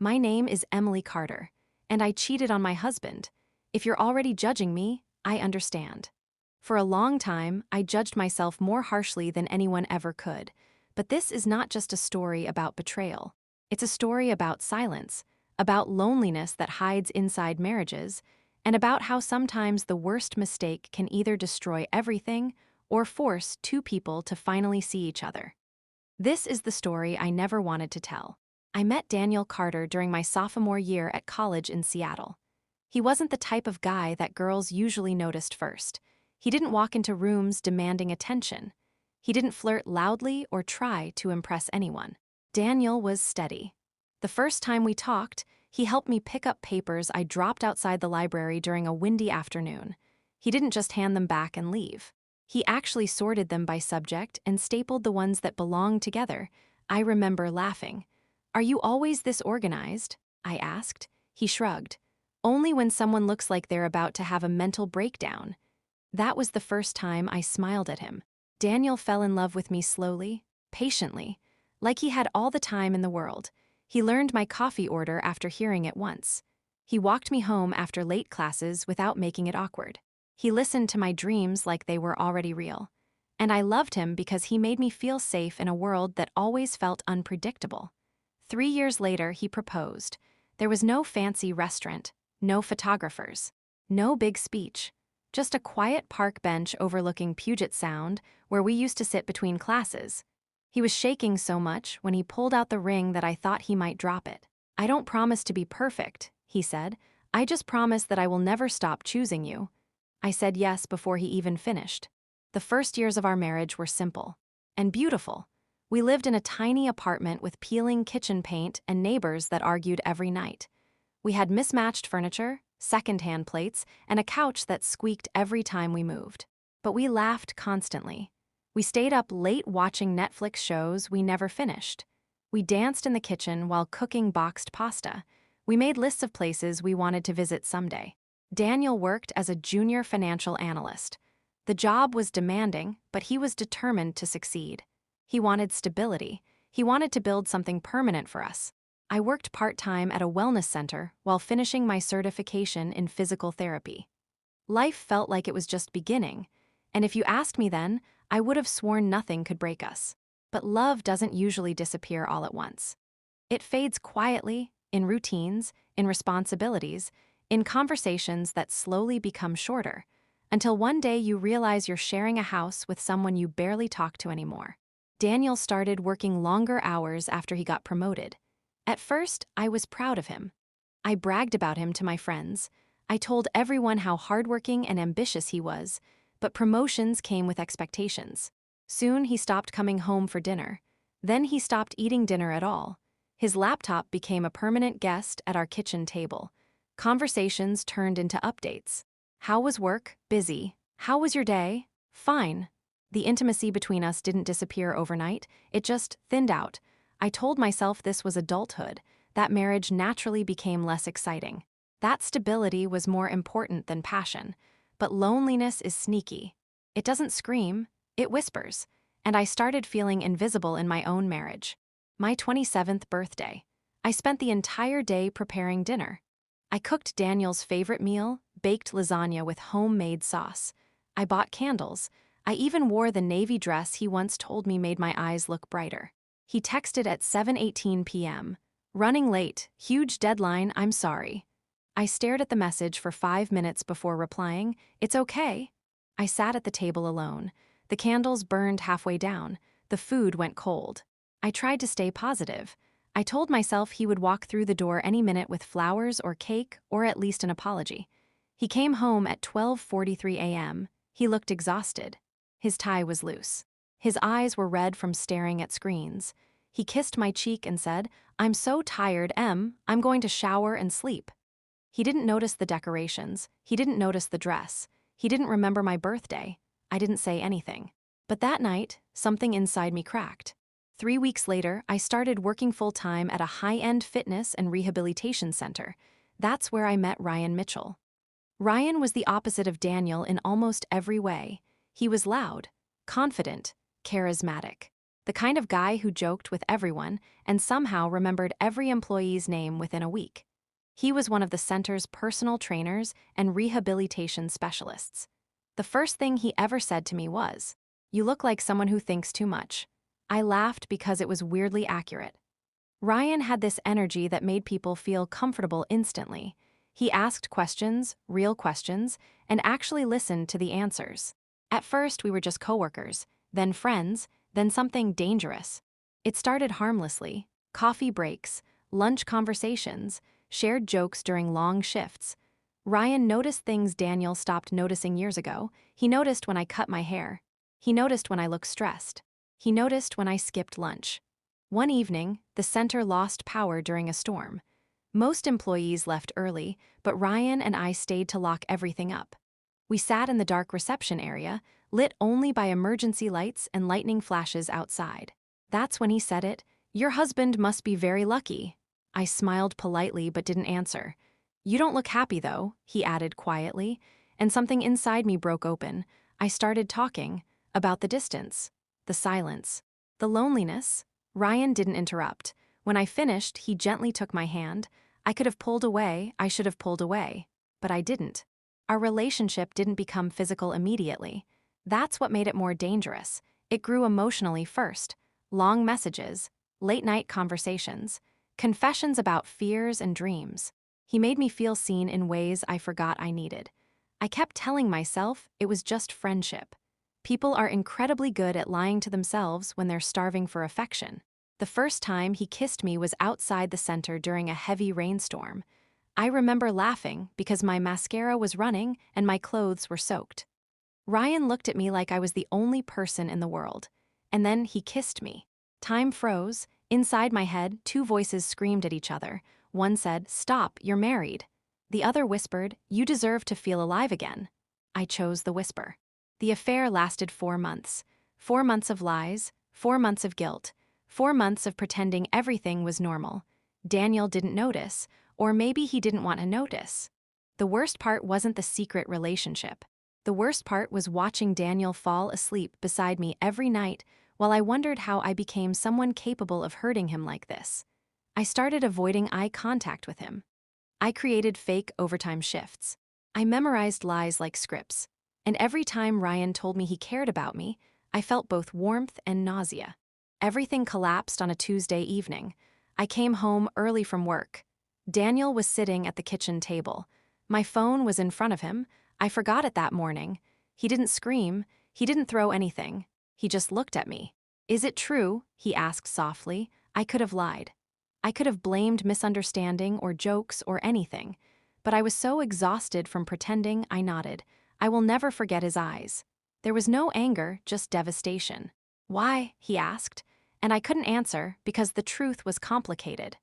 My name is Emily Carter, and I cheated on my husband. If you're already judging me, I understand. For a long time, I judged myself more harshly than anyone ever could. But this is not just a story about betrayal. It's a story about silence, about loneliness that hides inside marriages, and about how sometimes the worst mistake can either destroy everything or force two people to finally see each other. This is the story I never wanted to tell. I met Daniel Carter during my sophomore year at college in Seattle. He wasn't the type of guy that girls usually noticed first. He didn't walk into rooms demanding attention. He didn't flirt loudly or try to impress anyone. Daniel was steady. The first time we talked, he helped me pick up papers I dropped outside the library during a windy afternoon. He didn't just hand them back and leave. He actually sorted them by subject and stapled the ones that belonged together. I remember laughing. "Are you always this organized?" I asked. He shrugged. "Only when someone looks like they're about to have a mental breakdown." That was the first time I smiled at him. Daniel fell in love with me slowly, patiently, like he had all the time in the world. He learned my coffee order after hearing it once. He walked me home after late classes without making it awkward. He listened to my dreams like they were already real. And I loved him because he made me feel safe in a world that always felt unpredictable. 3 years later, he proposed. There was no fancy restaurant, no photographers, no big speech. Just a quiet park bench overlooking Puget Sound, where we used to sit between classes. He was shaking so much when he pulled out the ring that I thought he might drop it. "I don't promise to be perfect," he said. "I just promise that I will never stop choosing you." I said yes before he even finished. The first years of our marriage were simple and beautiful. We lived in a tiny apartment with peeling kitchen paint and neighbors that argued every night. We had mismatched furniture, second-hand plates, and a couch that squeaked every time we moved. But we laughed constantly. We stayed up late watching Netflix shows we never finished. We danced in the kitchen while cooking boxed pasta. We made lists of places we wanted to visit someday. Daniel worked as a junior financial analyst. The job was demanding, but he was determined to succeed. He wanted stability. He wanted to build something permanent for us. I worked part-time at a wellness center while finishing my certification in physical therapy. Life felt like it was just beginning, and if you asked me then, I would have sworn nothing could break us. But love doesn't usually disappear all at once. It fades quietly, in routines, in responsibilities, in conversations that slowly become shorter, until one day you realize you're sharing a house with someone you barely talk to anymore. Daniel started working longer hours after he got promoted. At first, I was proud of him. I bragged about him to my friends. I told everyone how hardworking and ambitious he was, but promotions came with expectations. Soon he stopped coming home for dinner. Then he stopped eating dinner at all. His laptop became a permanent guest at our kitchen table. Conversations turned into updates. "How was work?" "Busy." "How was your day?" "Fine." The intimacy between us didn't disappear overnight, it just thinned out. I told myself this was adulthood, that marriage naturally became less exciting. That stability was more important than passion. But loneliness is sneaky. It doesn't scream, it whispers. And I started feeling invisible in my own marriage. My 27th birthday. I spent the entire day preparing dinner. I cooked Daniel's favorite meal, baked lasagna with homemade sauce. I bought candles. I even wore the navy dress he once told me made my eyes look brighter. He texted at 7:18 p.m. "Running late, huge deadline, I'm sorry." I stared at the message for 5 minutes before replying, "It's okay." I sat at the table alone. The candles burned halfway down. The food went cold. I tried to stay positive. I told myself he would walk through the door any minute with flowers or cake or at least an apology. He came home at 12:43 a.m. He looked exhausted. His tie was loose. His eyes were red from staring at screens. He kissed my cheek and said, "I'm so tired, Em, I'm going to shower and sleep." He didn't notice the decorations. He didn't notice the dress. He didn't remember my birthday. I didn't say anything. But that night, something inside me cracked. 3 weeks later, I started working full-time at a high-end fitness and rehabilitation center. That's where I met Ryan Mitchell. Ryan was the opposite of Daniel in almost every way. He was loud, confident, charismatic. The kind of guy who joked with everyone and somehow remembered every employee's name within a week. He was one of the center's personal trainers and rehabilitation specialists. The first thing he ever said to me was, "You look like someone who thinks too much." I laughed because it was weirdly accurate. Ryan had this energy that made people feel comfortable instantly. He asked questions, real questions, and actually listened to the answers. At first, we were just coworkers, then friends, then something dangerous. It started harmlessly: coffee breaks, lunch conversations, shared jokes during long shifts. Ryan noticed things Daniel stopped noticing years ago. He noticed when I cut my hair. He noticed when I looked stressed. He noticed when I skipped lunch. One evening, the center lost power during a storm. Most employees left early, but Ryan and I stayed to lock everything up. We sat in the dark reception area, lit only by emergency lights and lightning flashes outside. That's when he said it. "Your husband must be very lucky." I smiled politely but didn't answer. "You don't look happy though," he added quietly, and something inside me broke open. I started talking about the distance, the silence, the loneliness. Ryan didn't interrupt. When I finished, he gently took my hand. I could have pulled away, I should have pulled away, but I didn't. Our relationship didn't become physical immediately. That's what made it more dangerous. It grew emotionally first. Long messages, late-night conversations, confessions about fears and dreams. He made me feel seen in ways I forgot I needed. I kept telling myself it was just friendship. People are incredibly good at lying to themselves when they're starving for affection. The first time he kissed me was outside the center during a heavy rainstorm. I remember laughing because my mascara was running and my clothes were soaked. Ryan looked at me like I was the only person in the world. And then he kissed me. Time froze. Inside my head, two voices screamed at each other. One said, "Stop, you're married." The other whispered, "You deserve to feel alive again." I chose the whisper. The affair lasted 4 months. 4 months of lies, 4 months of guilt, 4 months of pretending everything was normal. Daniel didn't notice, or maybe he didn't want to notice. The worst part wasn't the secret relationship. The worst part was watching Daniel fall asleep beside me every night while I wondered how I became someone capable of hurting him like this. I started avoiding eye contact with him. I created fake overtime shifts. I memorized lies like scripts. And every time Ryan told me he cared about me, I felt both warmth and nausea. Everything collapsed on a Tuesday evening. I came home early from work. Daniel was sitting at the kitchen table. My phone was in front of him. I forgot it that morning. He didn't scream. He didn't throw anything. He just looked at me. "Is it true?" he asked softly. I could have lied. I could have blamed misunderstanding or jokes or anything. But I was so exhausted from pretending, I nodded. I will never forget his eyes. There was no anger, just devastation. "Why?" he asked, and I couldn't answer because the truth was complicated.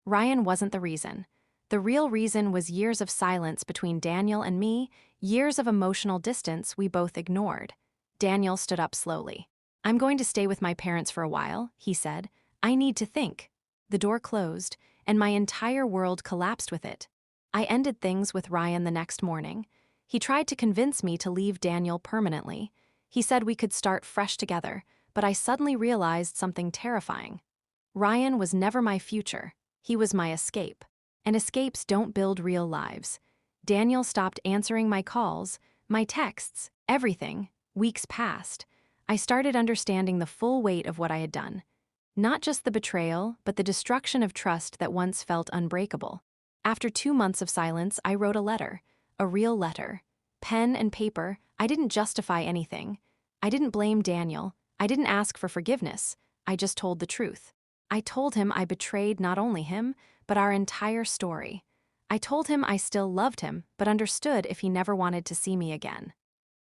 Ryan wasn't the reason. The real reason was years of silence between Daniel and me, years of emotional distance we both ignored. Daniel stood up slowly. "I'm going to stay with my parents for a while," he said. "I need to think." The door closed, and my entire world collapsed with it. I ended things with Ryan the next morning. He tried to convince me to leave Daniel permanently. He said we could start fresh together, but I suddenly realized something terrifying. Ryan was never my future. He was my escape. And escapes don't build real lives. Daniel stopped answering my calls, my texts, everything. Weeks passed. I started understanding the full weight of what I had done. Not just the betrayal, but the destruction of trust that once felt unbreakable. After 2 months of silence, I wrote a letter. A real letter. Pen and paper. I didn't justify anything. I didn't blame Daniel. I didn't ask for forgiveness. I just told the truth. I told him I betrayed not only him, but our entire story. I told him I still loved him, but understood if he never wanted to see me again.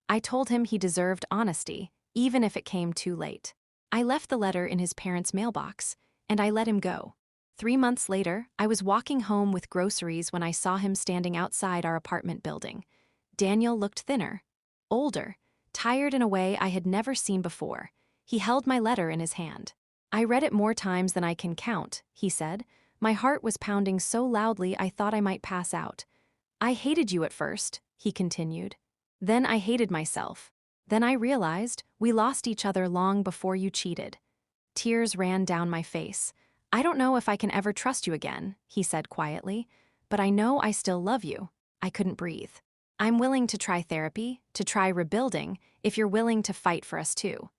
I told him he deserved honesty, even if it came too late. I left the letter in his parents' mailbox, and I let him go. 3 months later, I was walking home with groceries when I saw him standing outside our apartment building. Daniel looked thinner, older, tired in a way I had never seen before. He held my letter in his hand. "I read it more times than I can count," he said. My heart was pounding so loudly I thought I might pass out. "I hated you at first," he continued. "Then I hated myself. Then I realized we lost each other long before you cheated. Tears ran down my face. "I don't know if I can ever trust you again," he said quietly, "but I know I still love you." I couldn't breathe. "I'm willing to try therapy, to try rebuilding, if you're willing to fight for us too."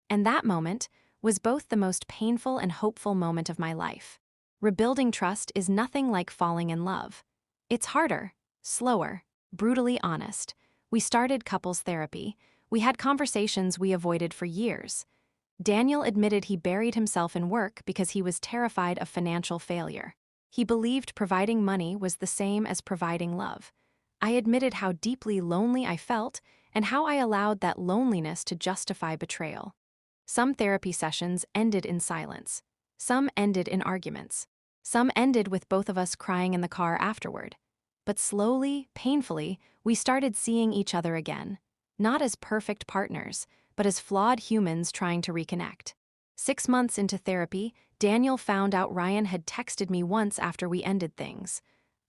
And that moment was both the most painful and hopeful moment of my life. Rebuilding trust is nothing like falling in love. It's harder, slower, brutally honest. We started couples therapy. We had conversations we avoided for years. Daniel admitted he buried himself in work because he was terrified of financial failure. He believed providing money was the same as providing love. I admitted how deeply lonely I felt and how I allowed that loneliness to justify betrayal. Some therapy sessions ended in silence. Some ended in arguments. Some ended with both of us crying in the car afterward. But slowly, painfully, we started seeing each other again. Not as perfect partners, but as flawed humans trying to reconnect. 6 months into therapy, Daniel found out Ryan had texted me once after we ended things.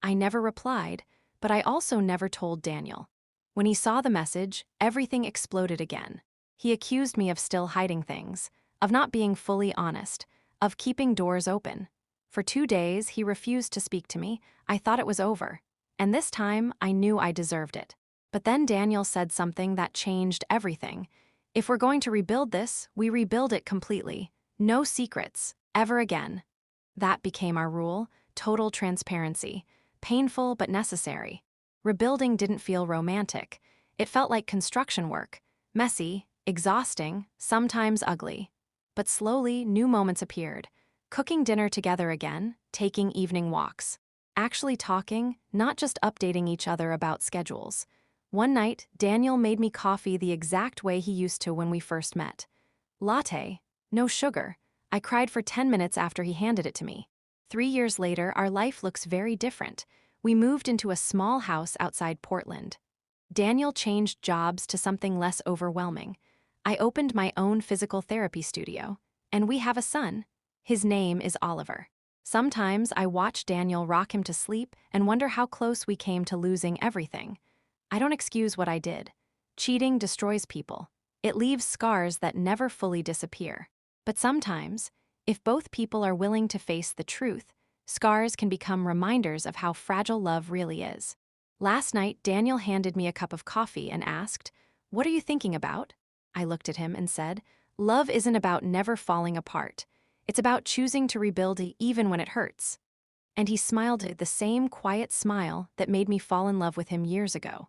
I never replied, but I also never told Daniel. When he saw the message, everything exploded again. He accused me of still hiding things, of not being fully honest, of keeping doors open. For 2 days, he refused to speak to me. I thought it was over. And this time, I knew I deserved it. But then Daniel said something that changed everything. "If we're going to rebuild this, we rebuild it completely. No secrets, ever again." That became our rule, total transparency. Painful but necessary. Rebuilding didn't feel romantic. It felt like construction work. Messy, exhausting, sometimes ugly. But slowly, new moments appeared. Cooking dinner together again, taking evening walks. Actually talking, not just updating each other about schedules. One night, Daniel made me coffee the exact way he used to when we first met. Latte, no sugar. I cried for 10 minutes after he handed it to me. 3 years later, our life looks very different. We moved into a small house outside Portland. Daniel changed jobs to something less overwhelming. I opened my own physical therapy studio. And we have a son. His name is Oliver. Sometimes I watch Daniel rock him to sleep and wonder how close we came to losing everything. I don't excuse what I did. Cheating destroys people. It leaves scars that never fully disappear. But sometimes, if both people are willing to face the truth, scars can become reminders of how fragile love really is. Last night, Daniel handed me a cup of coffee and asked, "What are you thinking about?" I looked at him and said, "Love isn't about never falling apart. It's about choosing to rebuild even when it hurts." And he smiled the same quiet smile that made me fall in love with him years ago.